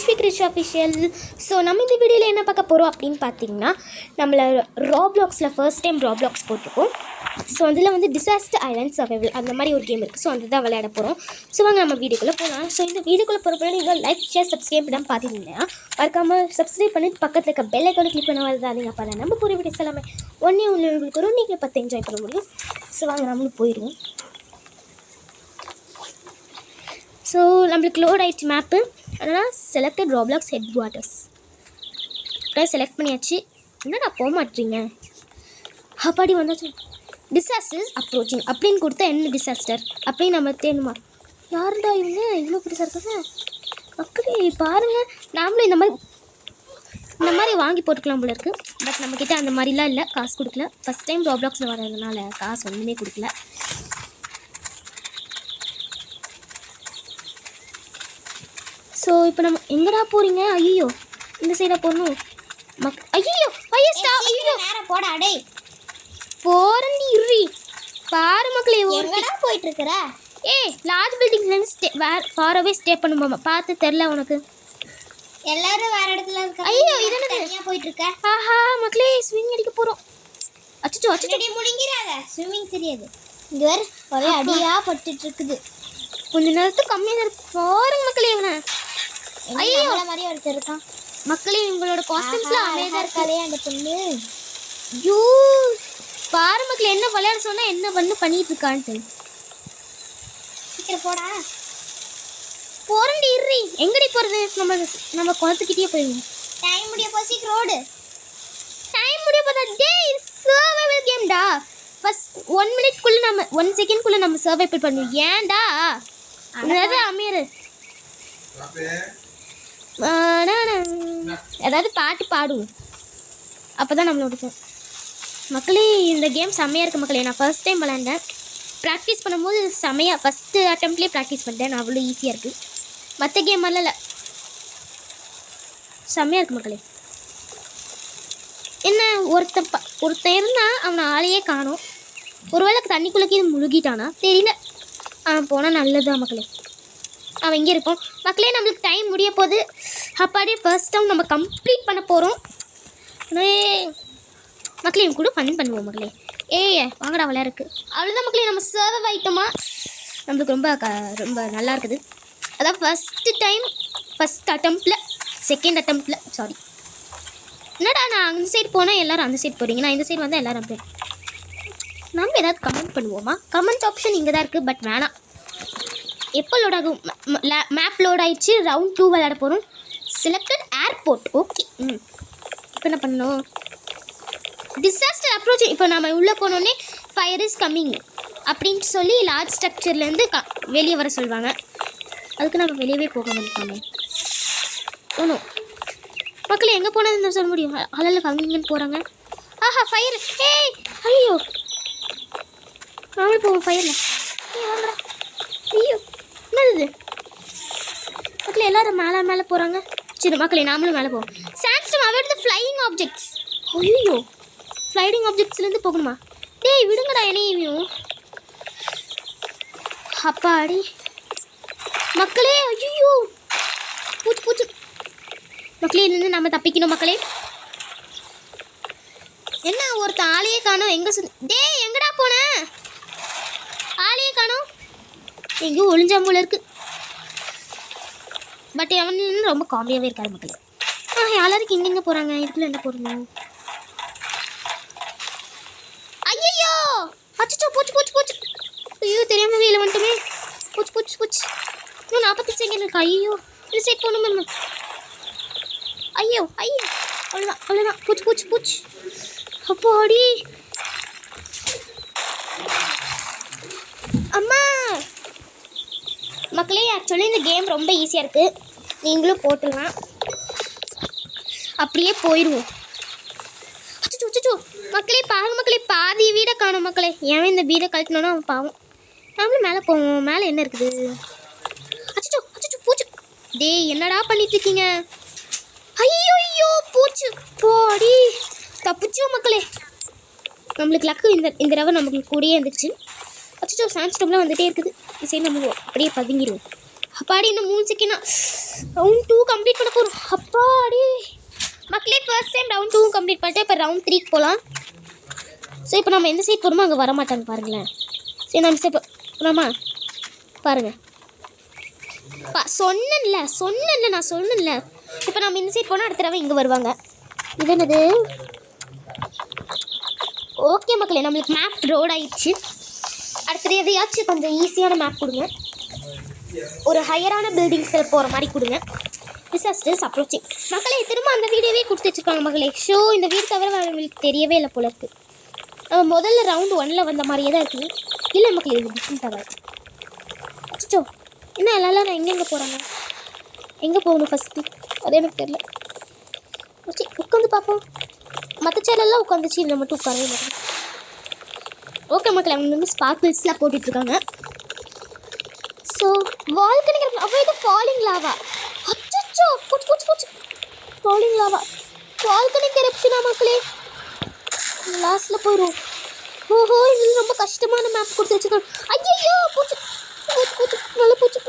கிறிஸ்வி Girish official. So நம்ம இந்த வீடியோவில் என்ன பார்க்க போகிறோம் அப்படின்னு பார்த்தீங்கன்னா, நம்மளை ராப்ளாக்ஸில் ஃபர்ஸ்ட் டைம் ராப்ளாக்ஸ் போட்டிருக்கோம். ஸோ அதில் வந்து டிசாஸ்டர் ஐலண்ட் சர்வைவல் அந்த மாதிரி ஒரு கேம் இருக்குது. ஸோ அது தான் விளையாட போகிறோம். ஸோ வாங்க நம்ம வீடியோக்குள்ளே போகலாம். ஸோ இந்த வீடியோக்குள்ளே போகிறப்ப நீங்கள் லைக் ஷேர் சப்ஸ்கிரைப் பண்ணாமல் பார்த்துருந்தீங்கன்னா மறக்காமல் சப்ஸ்கிரைப் பண்ணி பக்கத்தில் இருக்க பெல் ஐக்கானை கிளிக் பண்ண வருதாதீங்க. அப்போ தான் நம்ம போகிற வீடியோஸ் எல்லாமே ஒன்றே உங்களுக்கு வரும், நீங்கள் பார்த்து என்ஜாய் பண்ண முடியும். ஸோ வாங்க நம்மளும் போயிடுவோம். ஸோ நம்மளுக்கு லோட் ஆகிடுச்சு மேப்பு. அதனால் செலக்டட் ராப்ளாக்ஸ் ஹெட் குவார்ட்டர்ஸ் அப்புறம் செலக்ட் பண்ணியாச்சு. என்னடா போக மாட்டீங்க அப்பாடி வந்தாச்சு. டிசாஸ்டர்ஸ் அப்ரோச்சிங் அப்படின்னு கொடுத்தா என்ன டிசாஸ்டர் அப்படின்னு நம்ம தேணுமா? யாருடா இவங்க இவ்வளோ பெருசாக இருக்காங்க மக்களே பாருங்கள். நாமளும் இந்த மாதிரி வாங்கி போட்டுக்கலாம் போல இருக்குது. பட் நம்மக்கிட்ட அந்த மாதிரிலாம் இல்லை, காசு கொடுக்கல. ஃபஸ்ட் டைம் ராப்ளாக்ஸில் வர்றதுனால காசு ஒன்றுமே கொடுக்கல. ஸோ இப்போ நம்ம எங்கடா போகிறீங்க? ஐயோ இந்த சைடாக போகணும். ஐயோ ஐயோ நேரம் போடா அடே போறண்டி இறி பாரு மக்களே. எங்கடா போயிட்டு இருக்கற? லார்ஜ் பில்டிங்ஸ்லேருந்து ஃபார் அவே ஸ்டே பண்ணுவோமா? பார்த்து தெரில உனக்கு. எல்லாரும் வேற இடத்துல இருக்க. ஐயோ இது என்ன தனியா போயிட்டு இருக்க? ஆஹா மக்களே ஸ்விங் அடிக்க போகிறோம். அச்சோ அடி முழுங்கிறாத. ஸ்விமிங் தெரியாது. இங்க வேற ஒரே அடியா பட்டுட்டு இருக்குது. கொஞ்ச நேரத்துக்கு கம்மியாக இருக்கு பாருங்க மக்களே. இவனை ஐயோ நம்மள மாதிரி ஒருத்தர் இருக்கான். மக்களே உங்களோட காஸ்டியூம்ஸ்லாம் அமேசாக இருக்காளே அந்த பொண்ணு. ஐயோ பாரு மக்களே என்ன விளையாட சொன்னால் என்ன பண்ணிட்டு இருக்கான்ட்டு. சீக்கிரம் போடா. போறண்டி இறி எங்கடி போகிறது? நம்ம குளத்துக்கிட்டே போயிடுவோம். டைம் முடிய போ, சீக்கிரம் ஓடு. டைம் முடிய போதா? சர்வைவல் கேம்டா. ஃபர்ஸ்ட் 1 மினிட்குள்ளே நம்ம 1 செகண்ட்குள்ளே நம்ம சர்வைவல் பண்ணுவோம். ஏன்டா அதாவது அமீர் ஏதாவது பாட்டு பாடுவோம், அப்போ தான் நம்மளோட மக்களே. இந்த கேம் செம்மையாக இருக்குது மக்களே. நான் ஃபர்ஸ்ட் டைம் விளாண்டேன். ப்ராக்டிஸ் பண்ணும்போது செம்மையாக ஃபஸ்ட்டு அட்டம்ப்ட்லேயே ப்ராக்டிஸ் பண்ணிட்டேன். நான் அவ்வளோ ஈஸியாக இருக்குது. மற்ற கேம் மாதிரிலாம் இல்லை, செம்மையாக இருக்குது மக்களே. என்ன ஒருத்தன் இருந்தால் அவனை ஆளையே காணும். ஒருவேளை தண்ணிக்குள்ளே முழுகிட்டானா தெரியல. அவன் போனால் நல்லதுதான் மக்களே. அவன் இங்கே இருப்போம் மக்களே. நம்மளுக்கு டைம் முடிய போகுது. அப்பாடி ஃபர்ஸ்ட் டைம் நம்ம கம்ப்ளீட் பண்ண போகிறோம் மக்களே. இவங்க கூட ஃபன் பண்ணுவோம் மக்களே. வாங்கடா விளையாடுக்கு. அவ்வளோதான் மக்களே. நம்ம சர்வ் ஆகிட்டோமா? நம்மளுக்கு ரொம்ப நல்லா இருக்குது. அதான் ஃபஸ்ட் அட்டம்ப்டில் செகண்ட் அட்டம்ப்டில் சாரி. என்னடா நான் அந்த சைடு போனால் எல்லோரும் அந்த சைடு போகிறீங்க, நான் இந்த சைடு வந்தால் எல்லோரும் அப்படி. நம்ம ஏதாவது கமெண்ட் பண்ணுவோமா? கமெண்ட் ஆப்ஷன் இங்கே தான் இருக்குது. பட் வேணாம். எப்போ லோட் ஆகும்? மேப் லோட் ஆகிடுச்சு. ரவுண்ட் 2 விளையாட போகிறோம். Selected airport. ஓகே. இப்போ என்ன பண்ணணும்? Disaster approach. இப்போ நம்ம உள்ளே போனோடனே ஃபயர் இஸ் கம்மிங் அப்படின்னு சொல்லி லார்ஜ் ஸ்ட்ரக்சர்லேருந்து வெளியே வர சொல்லுவாங்க. அதுக்கு நம்ம வெளியவே போக மாட்டோம். ஒன்றும் மக்கள் எங்கே போனதுன்னு சொல்ல முடியும். அழலில் கம்மிங்கன்னு போகிறாங்க. ஆஹா ஃபயர். ஐயோ நாமளே போவோம் ஃபயரில். வாங்கடா. ஐயோ என்னது மக்களே? எல்லோரும் மேலே போகிறாங்க. சரி மக்களே நாமளும் மேலே போவோம். Sandstone avoid flying objects. ஐயோ ஃப்ளையிங் ஆப்ஜெக்ட்ஸ்லேருந்து போகணுமா? விடுங்கடா என்னையும். அப்பாடி மக்களே. ஐயோ பூச்சு மக்களே இருந்து நம்ம தப்பிக்கணும் மக்களே. என்ன ஒருத்தன் ஆளையே காணோம். எங்கடா போன? ஆளையே காணோம். எங்கேயும் ஒளிஞ்சாம் போல இருக்கு. பட் அவன் ரொம்ப காமெடியாகவே இருக்காது மக்களே. எல்லாருக்கும் எங்கெங்கே போகிறாங்க? இதுக்குள்ள என்ன போகிறோம்? ஐயோ அச்சோ போச்சு. ஐயோ தெரியாமல் வெளியில் வந்துட்டுமே. போச்சு இன்னும் 40 செகண்ட் இருக்கு. ஐயோ இது சைட் போகணும். ஐயோ அவ்வளோதான் பூச்சு. அப்பாடி அம்மா மக்களே. ஆக்சுவலி இந்த கேம் ரொம்ப ஈஸியாக இருக்குது. நீங்களும் போட்டுடலாம். அப்படியே போயிடுவோம். அச்சோ மக்களே பாருங்க மக்களே. பாதி வீடை காணும் மக்களே. ஏன் இந்த வீடை கழட்டினோன்னா அவன் பாவம். நம்மளும் மேலே போவோம். மேலே என்ன இருக்குது? அச்சோ பூச்சு. என்னடா பண்ணிட்டு இருக்கீங்க? ஐயோ பூச்சு போடி தப்பிச்சோம் மக்களே. நம்மளுக்கு லக்கு இந்த ரவை நமக்கு கூடயே இருந்துச்சு. அச்சோ சாண்ட்ஸ்டோன்லாம் வந்துகிட்டே இருக்குது. இந்த சைடு நம்ம அப்படியே பதுங்கிடுவோம். அப்பாடி இன்னும் 3 செகண்ட் ரவுண்ட் 2 கம்ப்ளீட் பண்ண போகிறோம். அப்பாடி மக்களே ஃபர்ஸ்ட் டைம் ரவுண்ட் 2 கம்ப்ளீட் பண்ணிட்டு இப்போ ரவுண்ட் 3க்கு போகலாம். ஸோ இப்போ நம்ம எந்த சைட் போகிறோமோ அங்கே வர மாட்டாங்க பாருங்களேன். சரி நம்ம சைட் போகலாமா பாருங்கள். சொன்னேன்ல நான் சொன்னேன்ல. இப்போ நம்ம இந்த சைட் போனால் அடுத்த தடவை இங்கே வருவாங்க. இது என்னது? ஓகே மக்களே நம்மளுக்கு மேப் ரோட் ஆயிடுச்சு. அடுத்தது எதையாச்சும் கொஞ்சம் ஈஸியான மேப் கொடுங்க. ஒரு ஹையரான பில்டிங்ஸில் போகிற மாதிரி கொடுங்க. Disasters approaching. மக்களே திரும்ப அந்த வீடியோவே கொடுத்து வச்சுருக்காங்க மக்களே. ஷோ இந்த வீடு தவிர அவங்களுக்கு தெரியவே இல்லை போல இருக்குது. நம்ம முதல்ல ரவுண்ட் 1 வந்த மாதிரியே தான் இருக்குது. இல்லை மக்களே இது டிஃப்ரெண்ட்டாக தான் இருக்குது. அச்சோ என்ன எல்லாரும் எங்கெங்கே போகிறாங்க? எங்கே போகணும் ஃபஸ்ட்டு? அது எனக்கு தெரியல. ஓகே உட்காந்து பார்ப்போம். மற்ற சேனல்லாம் உட்காந்துச்சு, இல்லை மட்டும் உட்காரவே மாட்டேன். ஓகே மக்கள் அவங்க வந்து ஸ்பார்க்கிள்ஸ்லாம் போட்டுட்ருக்காங்க. ஸோ வால்கனிக் அப்போ இது ஃபாலிங் லாவா. அச்சோ பூச்சி ஃபாலிங் லாவா வால்கனிக் எரப்ஷனா மக்களே. லாஸ்ட்டில் போயிடும். ஓஹோ இது ரொம்ப கஷ்டமான மேப் கொடுத்து வச்சுருக்காங்க. ஐயோ பூச்சி நல்லா பூச்சி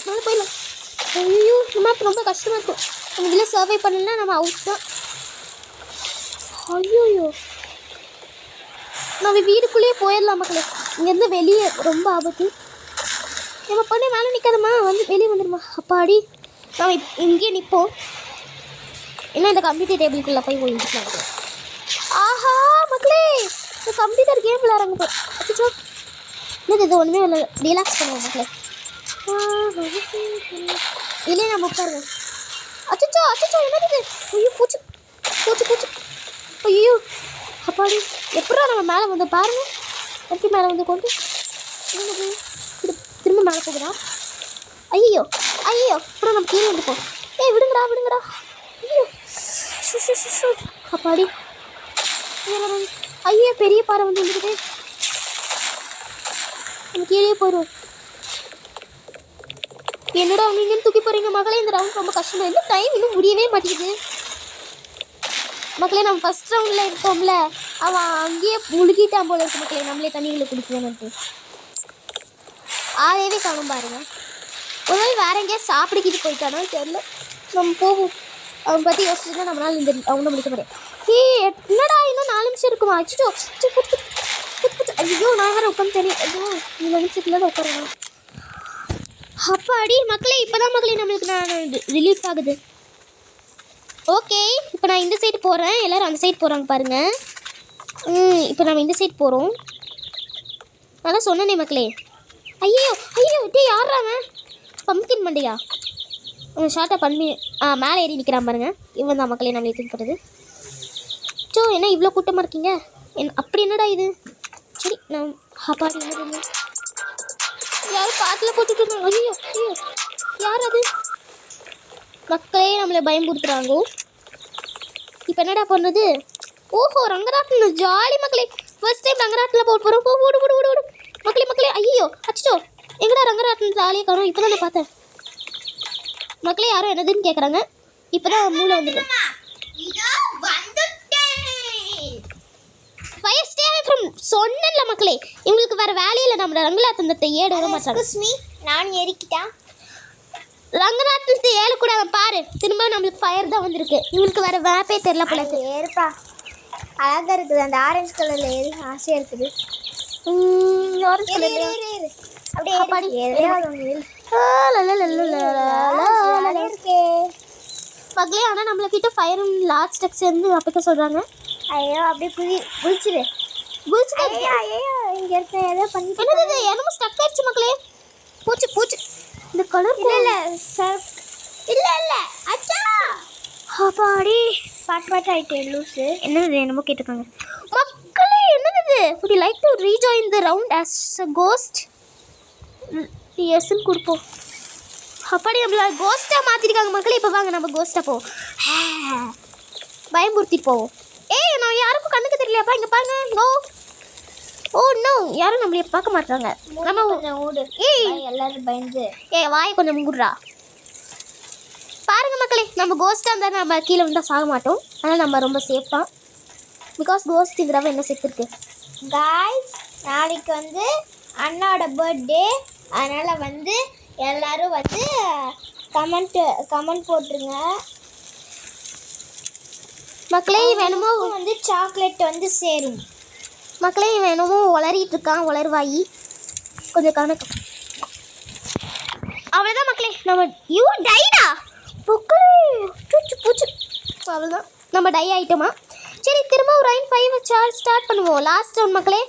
நல்லா போயிடலாம். ஐயோ இந்த மேப் ரொம்ப கஷ்டமாக இருக்கும். நம்ம இதில் சர்வை பண்ணலாம் நம்ம அவுட் தான். ஐயோயோ நம்ம வீடுக்குள்ளேயே போயிடலாம் மக்களே. இங்கேருந்து வெளியே ரொம்ப ஆபத்து. நம்ம பண்ண மேலே நிற்காதம்மா, வந்து வெளியே வந்துடுமா. அப்பாடி நம்ம இங்கேயே நிற்போம். ஏன்னா இந்த கம்ப்யூட்டர் டேபிளுக்குள்ளே போய் ஒழிஞ்சிக்கலாம். ஆஹா மக்களே இந்த கம்ப்யூட்டர் கேம் விளையாடுறாங்க போய். அச்சோ என்னது இது ஒன்றுமே இல்லை. ரிலாக்ஸ் பண்ணுவோம் மக்களே. இல்லையே நம்ம உட்காருங்க. அச்சோ என்னது? ஐயோ பூச்சி ஐயோ அப்பாடி எப்படா நம்ம மேலே வந்து பாருங்க. எப்படி மேலே வந்து கொண்டு என்னது திரும்ப மேலே போகுதா? ஐயோ அப்புறம் நம்ம கீழே வந்துப்போம். விடுங்கடா. ஐயோ அப்பாடி ஐயோ பெரிய பாறை வந்து வந்துக்கிட்டே நம்ம கீழே போயிடுவோம். என்னடா அவங்க இங்கேன்னு தூக்கி போகிறீங்க மகளே. இந்த ரவுண்ட் ரொம்ப கஷ்டமாக இல்லை. டைம் இன்னும் முடியவே மாட்டேங்குது மக்களே. நம்ம ஃபஸ்ட் ரவுண்டில் இருக்கோம்ல அவன் அங்கேயே முழுகிட்டான் போல இருக்கு மக்களே. நம்மளே தண்ணிகளை குடிக்கணும்ட்டு ஆகவே காணும் பாருங்க. ஒரு நாள் வேற எங்கேயா சாப்பிடுக்கிட்டு போயிட்டானோ தெரியல. நம்ம போவோம். அவன் பற்றி யோசிச்சு தான் நம்மளால் இந்த அவனை முடிக்க முடியாது. என்னடா இன்னும் 4 நிமிஷம் இருக்குமா? அச்சோ ஐயோ நான் வேறு உட்காந்து தெரியும். ஐயோ இந்த நிமிஷத்துல தான் உட்காரணும். அப்பாடி மக்களே இப்போதான் மக்களே நம்மளுக்கு நான் ரிலீஃப் ஆகுது. ஓகே இப்போ நான் இந்த சைடு போகிறேன். எல்லோரும் அந்த சைடு போகிறாங்க பாருங்கள். இப்போ நம்ம இந்த சைடு போகிறோம். நல்லா சொன்னனே மக்களே. ஐயோ டே யாராவன்? பம்கின் மண்டையா அவன் ஷார்ட்டாக பண்ணி மேலே ஏறி நிற்கிறான் பாருங்கள். இவன் தான் மக்களே நம்மளே தூக்கிப்படுது. ஸோ என்ன இவ்வளோ கூட்டமாக இருக்கீங்க? அப்படி என்னடா இது? சரி நான் அப்பாடி என்ன யாரும் பாட்டில் போட்டுட்டு இருந்தாங்க. ஐயோ யார் அது? மக்களே நம்மளை பயம்படுத்துகிறாங்க. இப்போ என்னடா பண்ணுறது? ஓஹோ ரங்கராட்டினம் ஜாலி மக்களே. ஃபர்ஸ்ட் டைம் ரங்கராட்டில் போட்டு போகிறோம். ஓடு மக்களே. ஐயோ அச்சோ எங்கடா ரங்கராட்டினம் ஜாலியாக காணும். இப்போ தான் நான் பார்த்தேன் மக்களே. யாரும் என்னதுன்னு கேட்குறாங்க. இப்போ தான் மூளை வந்துட்டு சொன்னல மக்களே. இவங்களுக்கு வேறு வேலையில் நம்ம ரங்கராட்டினத்தை ஏட மாட்டாங்க. நான் ஏறிக்கிட்டேன். ரங்கராட்டினத்தை ஏறக்கூடாது பாரு. திரும்ப நம்மளுக்கு ஃபயர் தான் வந்திருக்கு. இவங்களுக்கு வேறு வேப்பே தெரியல போல. ஏறுப்பா அழகாக இருக்குது. அந்த ஆரஞ்சு கலரில் ஏறி ஆசையாக இருக்குது. ஆரஞ்சு கலர் அப்படியே பாடி மக்களே. ஆனால் நம்மளுக்கிட்ட ஃபயர் லார்ஜ் ஸ்டெக்ஸ் இருந்து அப்போ சொல்கிறாங்க. ஐயோ அப்படியே குளிச்சுடு ஐயோ இங்கே இருக்க ஏதோ பண்ணி என்னது என்னமோ ஸ்டக் ஆயிடுச்சு மக்களே. பூச்சி இந்த கலர் இல்லை அச்சா அப்பாடி பாட்டு ஆகிட்டு லூஸு. என்னது என்னமோ கேட்டுருக்காங்க மக்களே. என்னது would you like to rejoin the round as a ghost? எஸ்ன்னு கொடுப்போம். அப்பாடி நம்மள கோஸ்ட்டாக மாற்றிருக்காங்க மக்களே. இப்போ வாங்க நம்ம கோஸ்ட்டாக போவோம். பயம்புறுத்திட்டு போவோம். நான் யாருக்கும் கண்ணுக்கு தெரியலையாப்பா. இங்கே பாருங்க. நோ யாரும் நம்மளைய பார்க்க மாட்டாங்க. நம்ம ஓடு எல்லாரும் பயந்து வாயை கொஞ்சம் முங்குடுறா. பாருங்க மக்களே நம்ம கோஸ்ட்டாக இருந்தால் நம்ம கீழே வந்தால் சாக மாட்டோம். ஆனால் நம்ம ரொம்ப சேஃபாக. பிகாஸ் கோஸ்ட் இந்த தடவை என்ன செத்துருக்கு காய்ஸ். நாளைக்கு வந்து அண்ணாவோட பர்த்டே. அதனால் வந்து எல்லாரும் வந்து கமெண்ட் போட்டுருங்க. மக்களே வேணுமோ வந்து சாக்லேட் வந்து சேரும். மக்களே வேணுமோ உளறிட்டு இருக்கான் உளர்வாயி கொஞ்சம் கணக்கு. அவ்வளோதான் மக்களே நம்ம யூ டைடா மக்களே பூச்சு பூச்சு அவ்வளோதான் நம்ம டை ஆகிட்டோமா. சரி திரும்ப ஒரு ரைன் 5 ஸ்டார்ட் பண்ணுவோம். லாஸ்ட் ரவுண்ட் மக்களே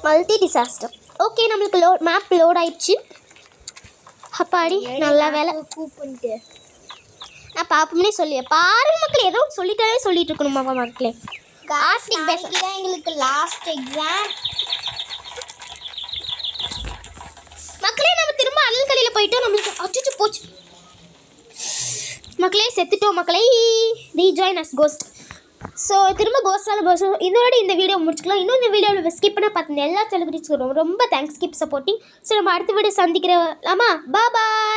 மல்டி டிசாஸ்டர். ஓகே நம்மளுக்கு மேப் லோட் ஆயிடுச்சு. அப்பாடி நல்ல வேலை. கூப்பிட்டு நான் பார்ப்போம்னே சொல்லி பாருங்க மக்களே ஏதோ சொல்லிட்டாலே சொல்லிட்டு இருக்கணுமா மக்களே. ஆர்டிக் பேஸ் தான் எங்களுக்கு லாஸ்ட் எக்ஸாம். மக்களே நம்ம திரும்ப அணில் கடையில் போயிட்டோம். நம்மளுக்கு அச்சுச்சு போச்சு மக்களே செத்துட்டோம் மக்களே. Rejoin us ghost. ஸோ திரும்ப கோஸ்டால் இதோட இந்த வீடியோ முடிச்சுக்கலாம். இன்னும் இந்த வீடியோவில் ஸ்கிப் பண்ண பார்த்து எல்லா செலிபிரிட்டிஸ்க்கும் ரொம்ப தேங்க்ஸ் கீப் சப்போர்ட்டிங். ஸோ நம்ம அடுத்த வீடியோ சந்திக்கிறோம். பாய்.